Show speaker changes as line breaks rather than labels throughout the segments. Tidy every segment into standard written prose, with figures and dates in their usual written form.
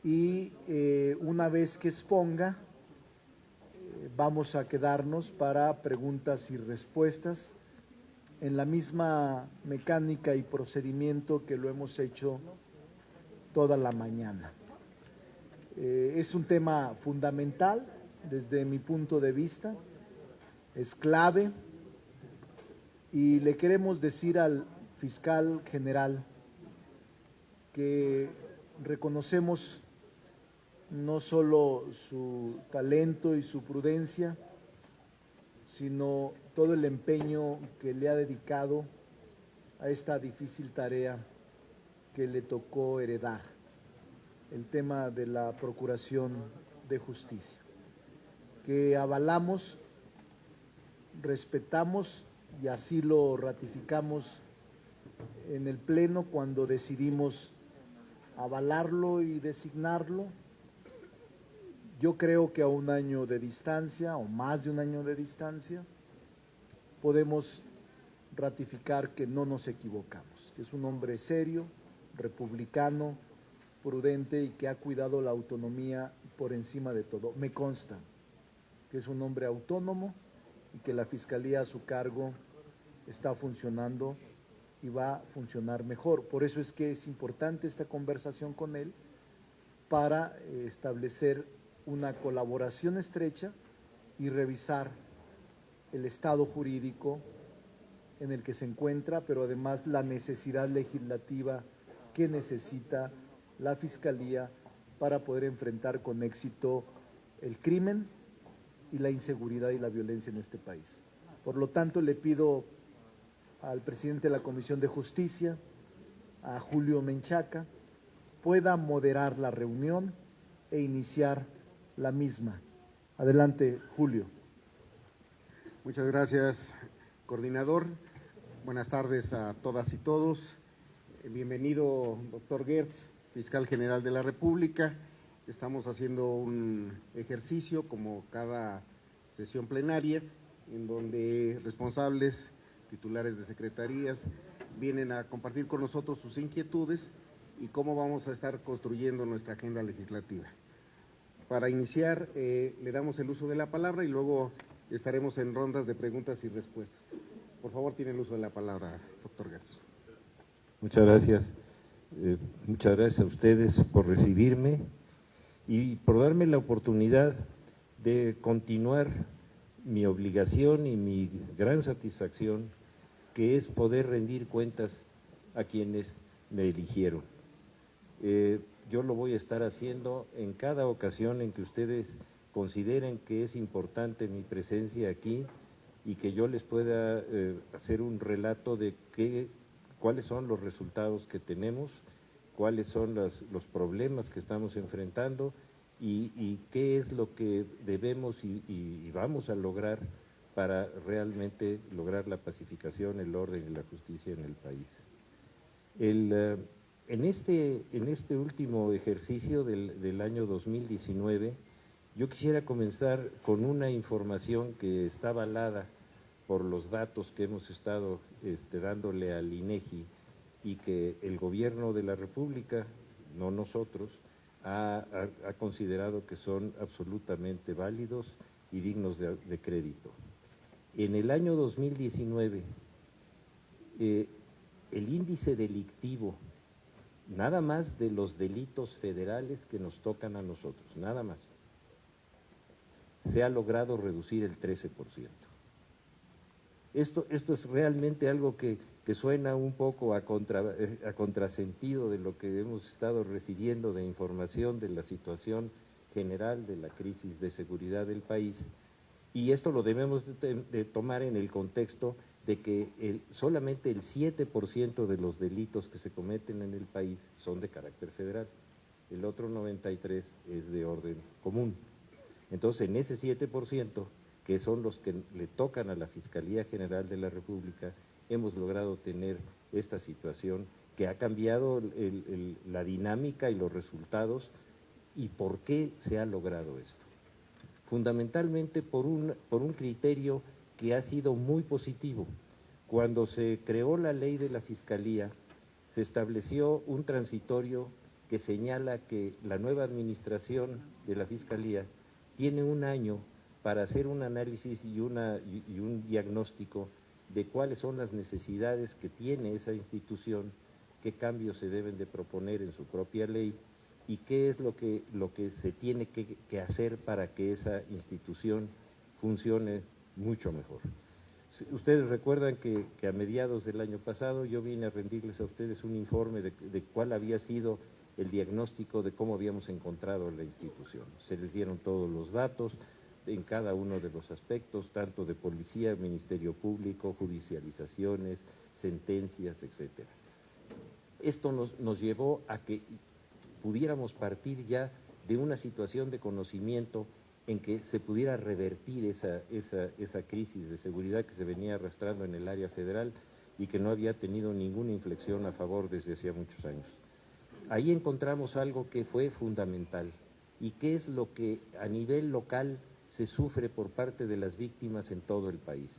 y una vez que exponga, vamos a quedarnos para preguntas y respuestas en la misma mecánica y procedimiento que lo hemos hecho toda la mañana. Es un tema fundamental desde mi punto de vista, es clave, y le queremos decir al fiscal general que reconocemos no solo su talento y su prudencia, sino todo el empeño que le ha dedicado a esta difícil tarea que le tocó heredar, el tema de la Procuración de Justicia, que avalamos, respetamos y así lo ratificamos en el Pleno cuando decidimos avalarlo y designarlo. Yo creo que a un año de distancia, o más de un año de distancia, podemos ratificar que no nos equivocamos, que es un hombre serio, republicano, prudente y que ha cuidado la autonomía por encima de todo. Me consta que es un hombre autónomo y que la Fiscalía a su cargo está funcionando y va a funcionar mejor. Por eso es que es importante esta conversación con él para establecer una colaboración estrecha y revisar el estado jurídico en el que se encuentra, pero además la necesidad legislativa que necesita la Fiscalía para poder enfrentar con éxito el crimen y la inseguridad y la violencia en este país. Por lo tanto, le pido al presidente de la Comisión de Justicia, a Julio Menchaca, pueda moderar la reunión e iniciar la misma. Adelante, Julio.
Muchas gracias, coordinador. Buenas tardes a todas y todos. Bienvenido, doctor Gertz, fiscal general de la República. Estamos haciendo un ejercicio, como cada sesión plenaria, en donde responsables, titulares de secretarías, vienen a compartir con nosotros sus inquietudes y cómo vamos a estar construyendo nuestra agenda legislativa. Para iniciar, le damos el uso de la palabra y luego estaremos en rondas de preguntas y respuestas. Por favor, tiene el uso de la palabra, doctor Gertz.
Muchas gracias. Muchas gracias a ustedes por recibirme y por darme la oportunidad de continuar mi obligación y mi gran satisfacción, que es poder rendir cuentas a quienes me eligieron. Yo lo voy a estar haciendo en cada ocasión en que ustedes consideren que es importante mi presencia aquí y que yo les pueda hacer un relato de cuáles son los resultados que tenemos, cuáles son los problemas que estamos enfrentando y qué es lo que debemos y vamos a lograr para realmente lograr la pacificación, el orden y la justicia en el país. En este último ejercicio del año 2019, yo quisiera comenzar con una información que está avalada por los datos que hemos estado dándole al INEGI y que el gobierno de la República, no nosotros, ha considerado que son absolutamente válidos y dignos de crédito. En el año 2019, el índice delictivo, nada más de los delitos federales que nos tocan a nosotros, nada más, se ha logrado reducir el 13%. Esto es realmente algo que suena un poco a contrasentido de lo que hemos estado recibiendo de información de la situación general de la crisis de seguridad del país, y esto lo debemos de tomar en el contexto de que solamente el 7% de los delitos que se cometen en el país son de carácter federal, el otro 93% es de orden común. Entonces, en ese 7%, que son los que le tocan a la Fiscalía General de la República, hemos logrado tener esta situación que ha cambiado la dinámica y los resultados. ¿Y por qué se ha logrado esto? Fundamentalmente por un criterio que ha sido muy positivo. Cuando se creó la ley de la Fiscalía, se estableció un transitorio que señala que la nueva administración de la Fiscalía tiene un año para hacer un análisis y un diagnóstico de cuáles son las necesidades que tiene esa institución, qué cambios se deben de proponer en su propia ley y qué es lo que se tiene que hacer para que esa institución funcione mucho mejor. Ustedes recuerdan que a mediados del año pasado yo vine a rendirles a ustedes un informe de cuál había sido el diagnóstico de cómo habíamos encontrado la institución. Se les dieron todos los datos en cada uno de los aspectos, tanto de policía, Ministerio Público, judicializaciones, sentencias, etcétera. Esto nos llevó a que pudiéramos partir ya de una situación de conocimiento en que se pudiera revertir esa crisis de seguridad que se venía arrastrando en el área federal y que no había tenido ninguna inflexión a favor desde hacía muchos años. Ahí encontramos algo que fue fundamental y que es lo que a nivel local se sufre por parte de las víctimas en todo el país.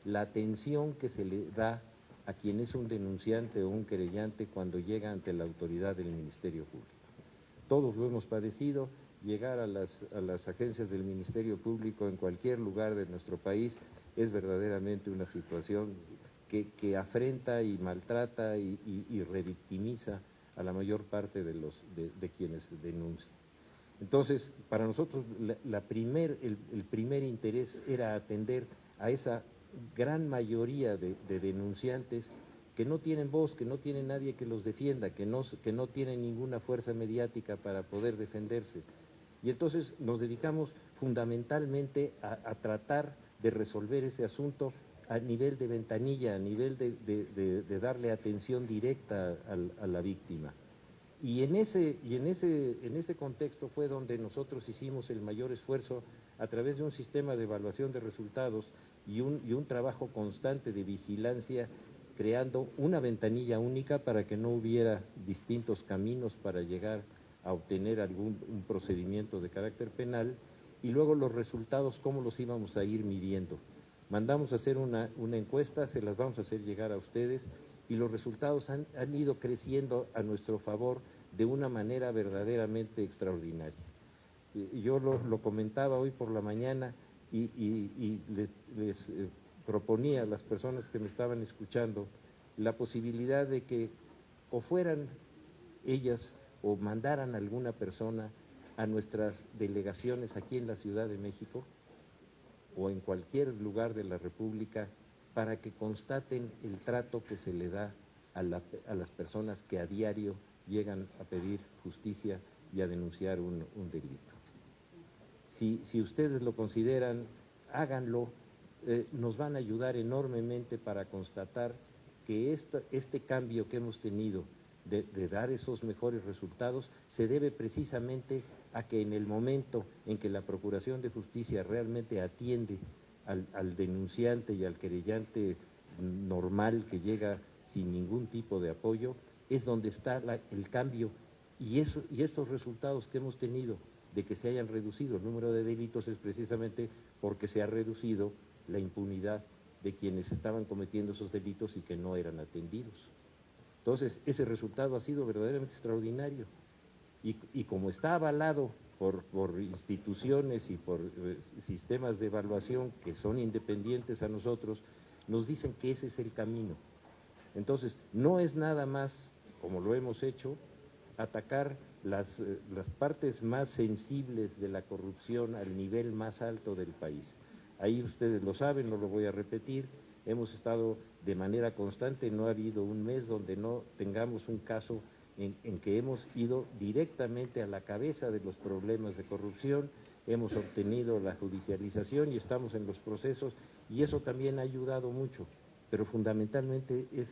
La atención que se le da a quien es un denunciante o un querellante cuando llega ante la autoridad del Ministerio Público. Todos lo hemos padecido, llegar a las agencias del Ministerio Público en cualquier lugar de nuestro país es verdaderamente una situación que afrenta y maltrata y revictimiza a la mayor parte de quienes denuncian. Entonces, para nosotros el primer interés era atender a esa gran mayoría de denunciantes que no tienen voz, que no tienen nadie que los defienda, que no tienen ninguna fuerza mediática para poder defenderse. Y entonces nos dedicamos fundamentalmente a tratar de resolver ese asunto a nivel de ventanilla, a nivel de darle atención directa a la víctima. Y en ese contexto fue donde nosotros hicimos el mayor esfuerzo a través de un sistema de evaluación de resultados y un trabajo constante de vigilancia, creando una ventanilla única para que no hubiera distintos caminos para llegar a obtener un procedimiento de carácter penal, y luego los resultados, cómo los íbamos a ir midiendo. Mandamos a hacer una encuesta, se las vamos a hacer llegar a ustedes, y los resultados han ido creciendo a nuestro favor de una manera verdaderamente extraordinaria. Yo lo comentaba hoy por la mañana y les proponía a las personas que me estaban escuchando la posibilidad de que o fueran ellas o mandaran a alguna persona a nuestras delegaciones aquí en la Ciudad de México o en cualquier lugar de la República para que constaten el trato que se le da a las personas que a diario llegan a pedir justicia y a denunciar un delito. Si ustedes lo consideran, háganlo, nos van a ayudar enormemente para constatar que este cambio que hemos tenido de dar esos mejores resultados se debe precisamente a que en el momento en que la Procuración de Justicia realmente atiende al denunciante y al querellante normal que llega sin ningún tipo de apoyo, es donde está el cambio y estos resultados que hemos tenido de que se hayan reducido el número de delitos es precisamente porque se ha reducido la impunidad de quienes estaban cometiendo esos delitos y que no eran atendidos. Entonces, ese resultado ha sido verdaderamente extraordinario y como está avalado por instituciones y por sistemas de evaluación que son independientes a nosotros, nos dicen que ese es el camino. Entonces, no es nada más, como lo hemos hecho, atacar las partes más sensibles de la corrupción al nivel más alto del país. Ahí ustedes lo saben, no lo voy a repetir, hemos estado de manera constante, no ha habido un mes donde no tengamos un caso en que hemos ido directamente a la cabeza de los problemas de corrupción, hemos obtenido la judicialización y estamos en los procesos, y eso también ha ayudado mucho, pero fundamentalmente es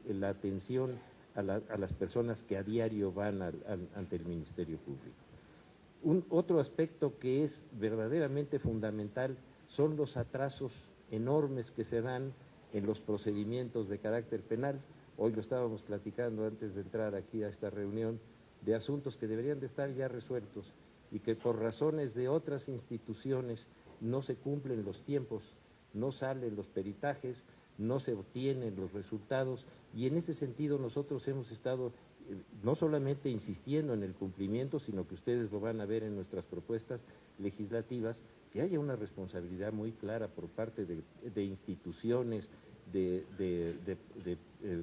la atención a las personas que a diario van ante el Ministerio Público. Otro aspecto que es verdaderamente fundamental son los atrasos enormes que se dan en los procedimientos de carácter penal. Hoy lo estábamos platicando antes de entrar aquí a esta reunión, de asuntos que deberían de estar ya resueltos y que por razones de otras instituciones no se cumplen los tiempos, no salen los peritajes, no se obtienen los resultados, y en ese sentido nosotros hemos estado no solamente insistiendo en el cumplimiento, sino que ustedes lo van a ver en nuestras propuestas legislativas, que haya una responsabilidad muy clara por parte de instituciones, de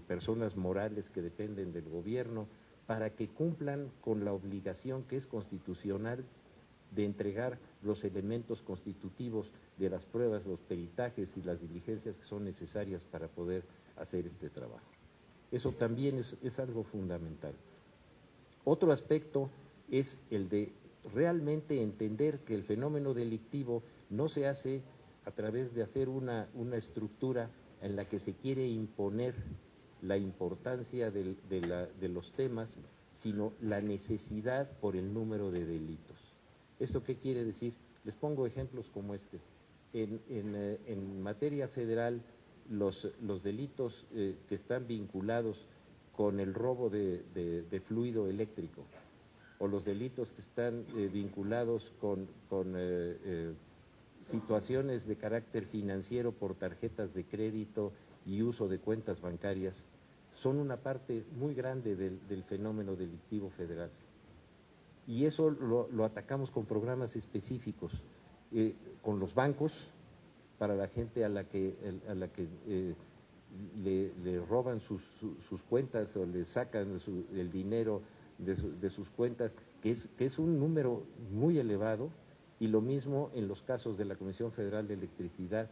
personas morales que dependen del gobierno, para que cumplan con la obligación que es constitucional de entregar los elementos constitutivos de las pruebas, los peritajes y las diligencias que son necesarias para poder hacer este trabajo. Eso también es algo fundamental. Otro aspecto es el de realmente entender que el fenómeno delictivo no se hace a través de hacer una estructura en la que se quiere imponer la importancia de los temas, sino la necesidad por el número de delitos. ¿Esto qué quiere decir? Les pongo ejemplos como este. En materia federal, los delitos que están vinculados con el robo de fluido eléctrico, o los delitos que están vinculados con situaciones de carácter financiero por tarjetas de crédito y uso de cuentas bancarias, son una parte muy grande del fenómeno delictivo federal. Y eso lo atacamos con programas específicos, con los bancos, para la gente a la que le roban sus cuentas o le sacan el dinero de sus cuentas, que es un número muy elevado, y lo mismo en los casos de la Comisión Federal de Electricidad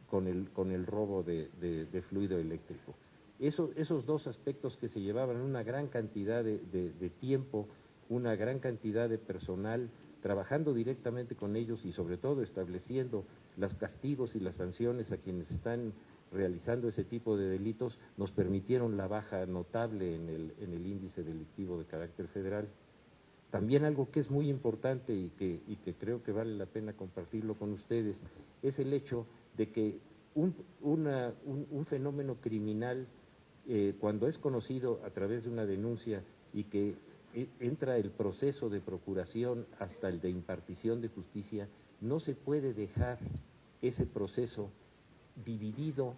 con el robo de fluido eléctrico. Esos dos aspectos que se llevaban una gran cantidad de tiempo, una gran cantidad de personal, trabajando directamente con ellos y sobre todo estableciendo los castigos y las sanciones a quienes están realizando ese tipo de delitos, nos permitieron la baja notable en el índice delictivo de carácter federal. También algo que es muy importante y que creo que vale la pena compartirlo con ustedes, es el hecho de que un fenómeno criminal, cuando es conocido a través de una denuncia y que entra el proceso de procuración hasta el de impartición de justicia, no se puede dejar ese proceso dividido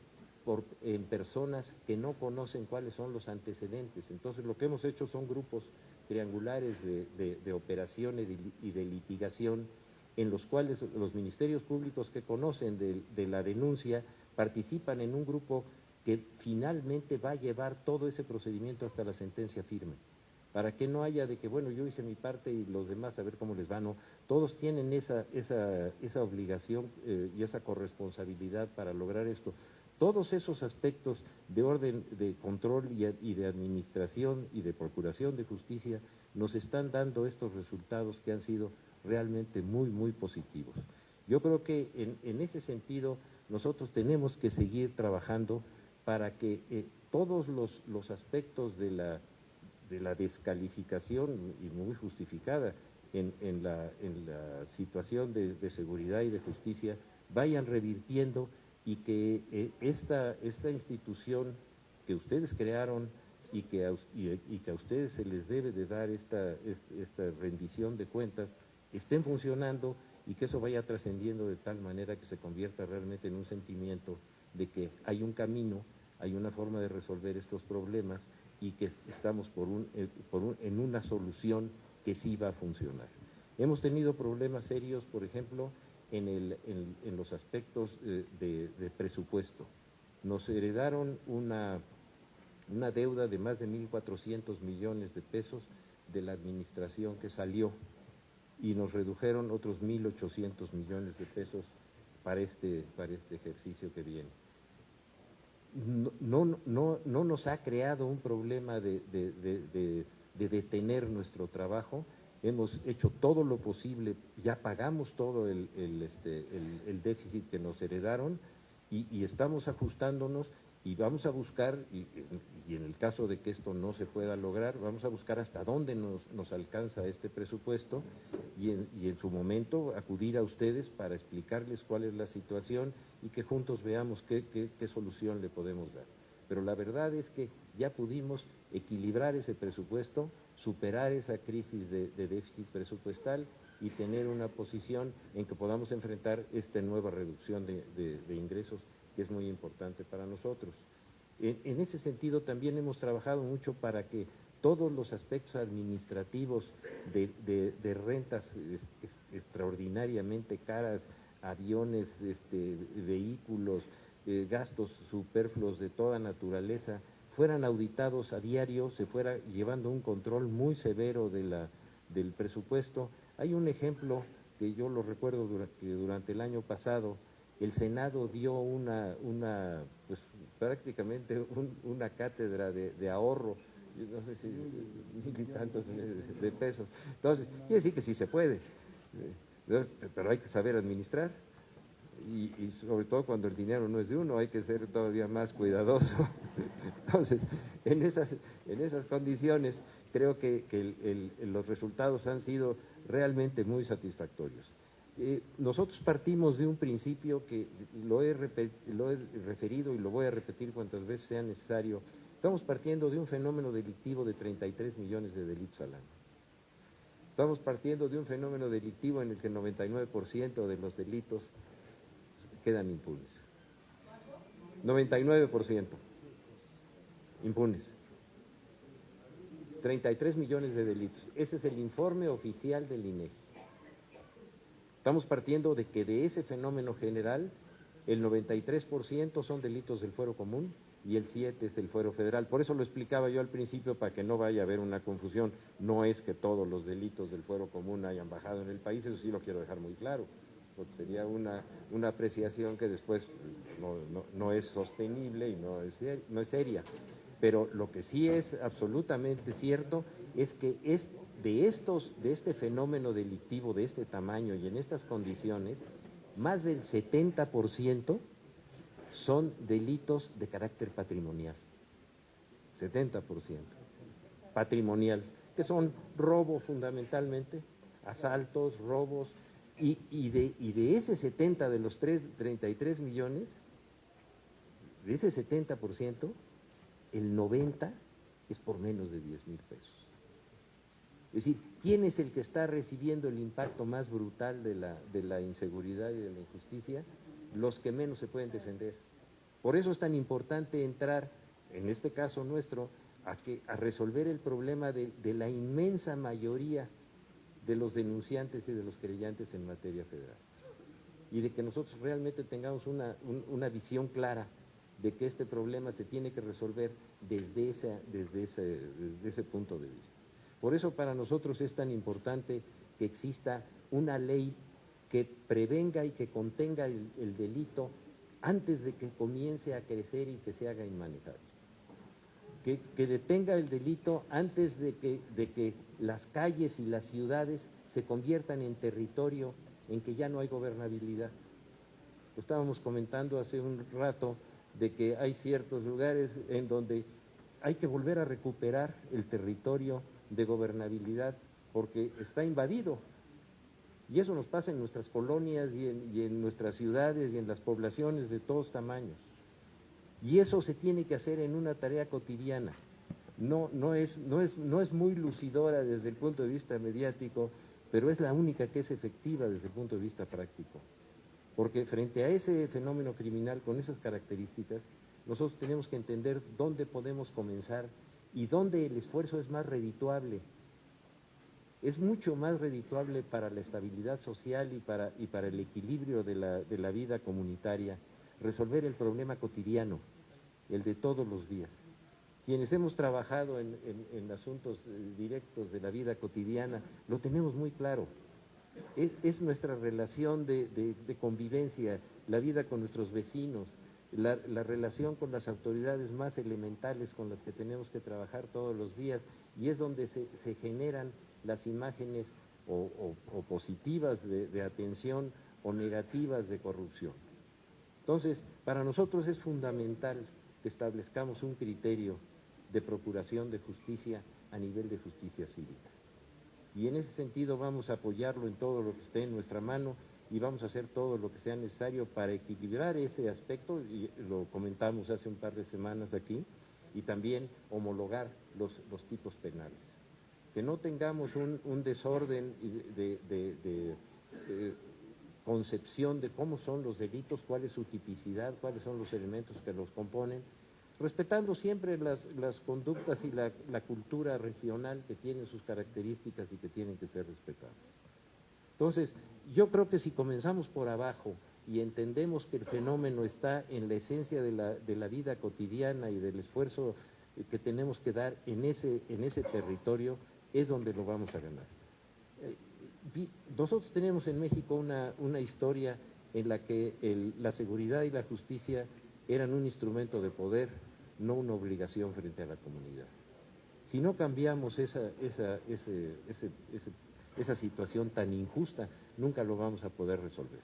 en personas que no conocen cuáles son los antecedentes. Entonces lo que hemos hecho son grupos triangulares de operación y de litigación, en los cuales los ministerios públicos que conocen de la denuncia participan en un grupo que finalmente va a llevar todo ese procedimiento hasta la sentencia firme, para que no haya de que, bueno, yo hice mi parte y los demás a ver cómo les va. No, todos tienen esa obligación y esa corresponsabilidad para lograr esto. Todos esos aspectos de orden de control y de administración y de procuración de justicia nos están dando estos resultados que han sido realmente muy, muy positivos. Yo creo que en ese sentido nosotros tenemos que seguir trabajando para que todos los aspectos de la descalificación, y muy justificada, en la situación de seguridad y de justicia, vayan revirtiendo, y que esta institución que ustedes crearon y que a ustedes se les debe de dar esta rendición de cuentas, estén funcionando y que eso vaya trascendiendo de tal manera que se convierta realmente en un sentimiento de que hay un camino, hay una forma de resolver estos problemas y que estamos en una solución que sí va a funcionar. Hemos tenido problemas serios, por ejemplo, en los aspectos de presupuesto. Nos heredaron una deuda de más de 1.400 millones de pesos de la administración que salió, y nos redujeron otros 1.800 millones de pesos para este ejercicio que viene. No nos ha creado un problema de detener nuestro trabajo. Hemos hecho todo lo posible, ya pagamos todo el déficit que nos heredaron, y estamos ajustándonos, y vamos a buscar, y en el caso de que esto no se pueda lograr, vamos a buscar hasta dónde nos alcanza este presupuesto, y en su momento acudir a ustedes para explicarles cuál es la situación y que juntos veamos qué solución le podemos dar. Pero la verdad es que ya pudimos equilibrar ese presupuesto, superar esa crisis de déficit presupuestal y tener una posición en que podamos enfrentar esta nueva reducción de ingresos, que es muy importante para nosotros. En ese sentido también hemos trabajado mucho para que todos los aspectos administrativos de rentas extraordinariamente caras, aviones, vehículos, gastos superfluos de toda naturaleza, fueran auditados a diario, se fuera llevando un control muy severo del presupuesto. Hay un ejemplo que yo lo recuerdo que durante el año pasado el Senado dio pues prácticamente una cátedra de ahorro, no sé si 1,000 y tantos de pesos. Entonces, quiere decir que sí se puede, pero hay que saber administrar. Y sobre todo cuando el dinero no es de uno, hay que ser todavía más cuidadoso. Entonces, en esas condiciones, creo que los resultados han sido realmente muy satisfactorios. Nosotros partimos de un principio que lo he referido y lo voy a repetir cuantas veces sea necesario. Estamos partiendo de un fenómeno delictivo de 33 millones de delitos al año. Estamos partiendo de un fenómeno delictivo en el que el 99% de los delitos quedan impunes. 99% impunes. 33 millones de delitos. Ese es el informe oficial del INEGI. Estamos partiendo de que de ese fenómeno general, el 93% son delitos del fuero común y el 7% es del fuero federal. Por eso lo explicaba yo al principio, para que no vaya a haber una confusión. No es que todos los delitos del fuero común hayan bajado en el país, eso sí lo quiero dejar muy claro, porque sería una apreciación que después no es sostenible y no es seria. Pero lo que sí es absolutamente cierto es que de este fenómeno delictivo de este tamaño y en estas condiciones, más del 70% son delitos de carácter patrimonial. 70% patrimonial, que son robo fundamentalmente, asaltos, robos, y de ese 70 de los 33 millones, de ese 70%, el 90 es por menos de 10,000 pesos. Es decir, ¿quién es el que está recibiendo el impacto más brutal de la inseguridad y de la injusticia? Los que menos se pueden defender. Por eso es tan importante entrar, en este caso nuestro, a resolver el problema de la inmensa mayoría de los denunciantes y de los querellantes en materia federal. Y de que nosotros realmente tengamos una visión clara de que este problema se tiene que resolver desde ese punto de vista. Por eso para nosotros es tan importante que exista una ley que prevenga y que contenga el delito antes de que comience a crecer y que se haga inmanejable. Que detenga el delito antes de que las calles y las ciudades se conviertan en territorio en que ya no hay gobernabilidad. Lo estábamos comentando hace un rato de que hay ciertos lugares en donde hay que volver a recuperar el territorio de gobernabilidad porque está invadido. Y eso nos pasa en nuestras colonias y en nuestras ciudades y en las poblaciones de todos tamaños. Y eso se tiene que hacer en una tarea cotidiana. No es muy lucidora desde el punto de vista mediático, pero es la única que es efectiva desde el punto de vista práctico. Porque frente a ese fenómeno criminal con esas características, nosotros tenemos que entender dónde podemos comenzar y dónde el esfuerzo es más redituable. Es mucho más redituable para la estabilidad social y para el equilibrio de la vida comunitaria resolver el problema cotidiano, el de todos los días. Quienes hemos trabajado en asuntos directos de la vida cotidiana, lo tenemos muy claro. Es nuestra relación de convivencia, la vida con nuestros vecinos, la relación con las autoridades más elementales con las que tenemos que trabajar todos los días, y es donde se generan las imágenes o positivas de atención o negativas de corrupción. Entonces, para nosotros es fundamental que establezcamos un criterio de procuración de justicia a nivel de justicia cívica. Y en ese sentido vamos a apoyarlo en todo lo que esté en nuestra mano y vamos a hacer todo lo que sea necesario para equilibrar ese aspecto, y lo comentamos hace un par de semanas aquí, y también homologar los tipos penales. Que no tengamos un desorden de concepción de cómo son los delitos, cuál es su tipicidad, cuáles son los elementos que los componen, respetando siempre las conductas y la cultura regional que tienen sus características y que tienen que ser respetadas. Entonces, yo creo que si comenzamos por abajo y entendemos que el fenómeno está en la esencia de la vida cotidiana y del esfuerzo que tenemos que dar en ese territorio, es donde lo vamos a ganar. Nosotros tenemos en México una historia en la que la seguridad y la justicia eran un instrumento de poder, no una obligación frente a la comunidad. Si no cambiamos esa situación tan injusta, nunca lo vamos a poder resolver.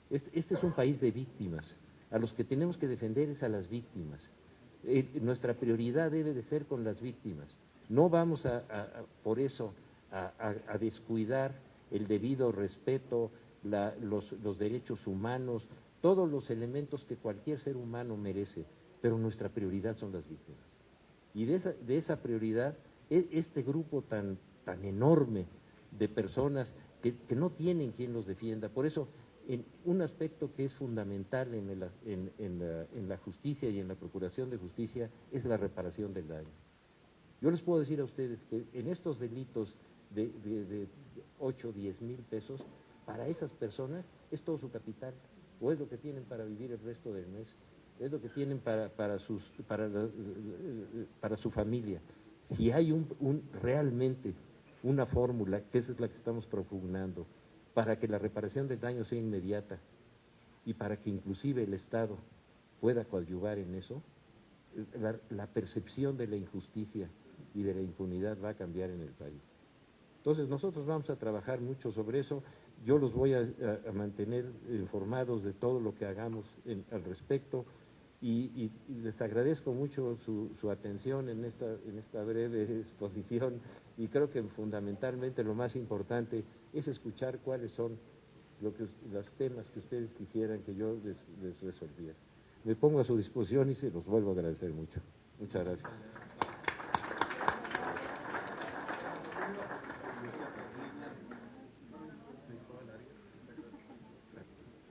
Este es un país de víctimas. A los que tenemos que defender es a las víctimas. Nuestra prioridad debe de ser con las víctimas. No vamos por eso a descuidar el debido respeto, los derechos humanos, todos los elementos que cualquier ser humano merece, pero nuestra prioridad son las víctimas. Y de esa prioridad, este grupo tan enorme de personas que no tienen quien los defienda. Por eso, un aspecto que es fundamental en la justicia y en la procuración de justicia es la reparación del daño. Yo les puedo decir a ustedes que en estos delitos de 8 o 10 mil pesos, para esas personas es todo su capital, o es lo que tienen para vivir el resto del mes, es lo que tienen para su familia. Si hay realmente una fórmula, que esa es la que estamos propugnando, para que la reparación del daño sea inmediata y para que inclusive el Estado pueda coadyuvar en eso, la percepción de la injusticia y de la impunidad va a cambiar en el país. Entonces nosotros vamos a trabajar mucho sobre eso. Yo los voy a mantener informados de todo lo que hagamos al respecto y les agradezco mucho su atención en esta breve exposición, y creo que fundamentalmente lo más importante es escuchar cuáles son los temas que ustedes quisieran que yo les resolviera. Me pongo a su disposición y se los vuelvo a agradecer mucho. Muchas gracias.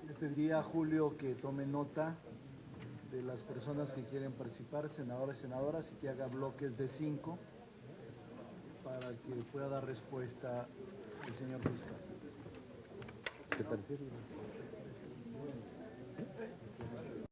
Le pediría a Julio que tome nota de las personas que quieren participar, senadores y senadoras, y que haga bloques de 5 para que pueda dar respuesta el señor fiscal.
¿Te parece?